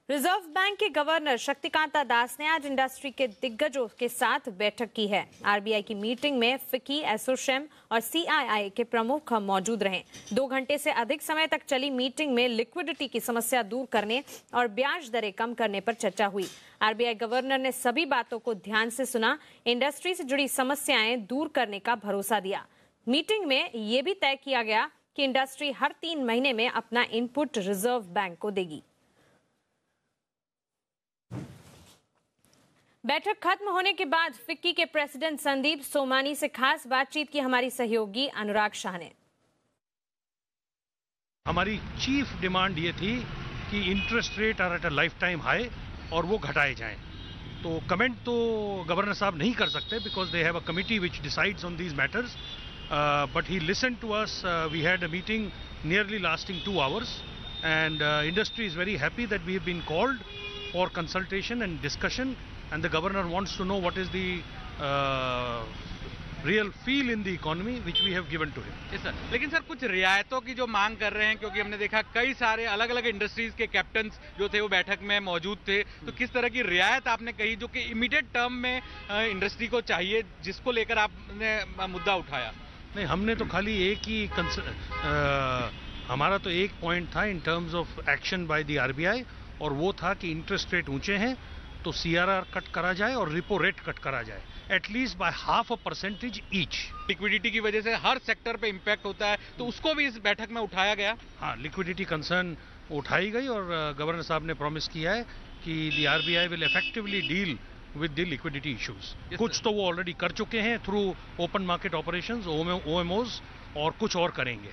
Reserve bank के governor Shaktikanta दास ने आज इंडस्ट्री के दिग्गजों के साथ बैठक की है। आरबीआई की मीटिंग में फिक्की, एसोचैम और सीआईआई के प्रमुख मौजूद रहे। 2 घंटे से अधिक समय तक चली मीटिंग में लिक्विडिटी की समस्या दूर करने और ब्याज दरें कम करने पर चर्चा हुई। आरबीआई गवर्नर ने सभी बातों को ध्यान से सुना, इंडस्ट्री से जुड़ी समस्याएं दूर करने का भरोसा दिया। मीटिंग में ये भी तय किया गया कि इंडस्ट्री हर 3 महीने में अपना इनपुट रिजर्व बैंक को देगी। बैठक खत्म होने के बाद फिक्की के प्रेसिडेंट संदीप सोमानी से खास बातचीत की हमारी सहयोगी अनुराग शाह ने। हमारी चीफ डिमांड ये थी कि interest rate are at a lifetime high और वो घटाए जाएं। तो कमेंट तो गवर्नर साहब नहीं कर सकते because they have a committee which decides on these matters, but he listened to us. We had a meeting nearly lasting 2 hours and industry is very happy that we have been called for consultation and discussion, and the governor wants to know what is the real feel in the economy which we have given to him. Yes sir. लेकिन sir कुछ रियायतों की जो मांग कर रहे हैं, क्योंकि हमने देखा कई सारे अलग अलग इंडस्ट्रीज के कैप्टन जो थे वो बैठक में मौजूद थे, तो किस तरह की रियायत आपने कही जो कि इमीडिएट टर्म में इंडस्ट्री को चाहिए, जिसको लेकर आपने मुद्दा उठाया? नहीं, हमने तो खाली एक ही हमारा तो एक पॉइंट था in terms of action by the RBI, और वो था कि इंटरेस्ट रेट ऊंचे हैं तो सीआरआर कट करा जाए और रिपो रेट कट करा जाए एटलीस्ट बाय 0.5% ईच। लिक्विडिटी की वजह से हर सेक्टर पे इंपैक्ट होता है, तो उसको भी इस बैठक में उठाया गया। हाँ, लिक्विडिटी कंसर्न उठाई गई और गवर्नर साहब ने प्रॉमिस किया है कि the RBI will effectively deal with the liquidity issues. कुछ तो वो ऑलरेडी कर चुके हैं थ्रू ओपन मार्केट ऑपरेशंस, ओएमओज, और कुछ और करेंगे।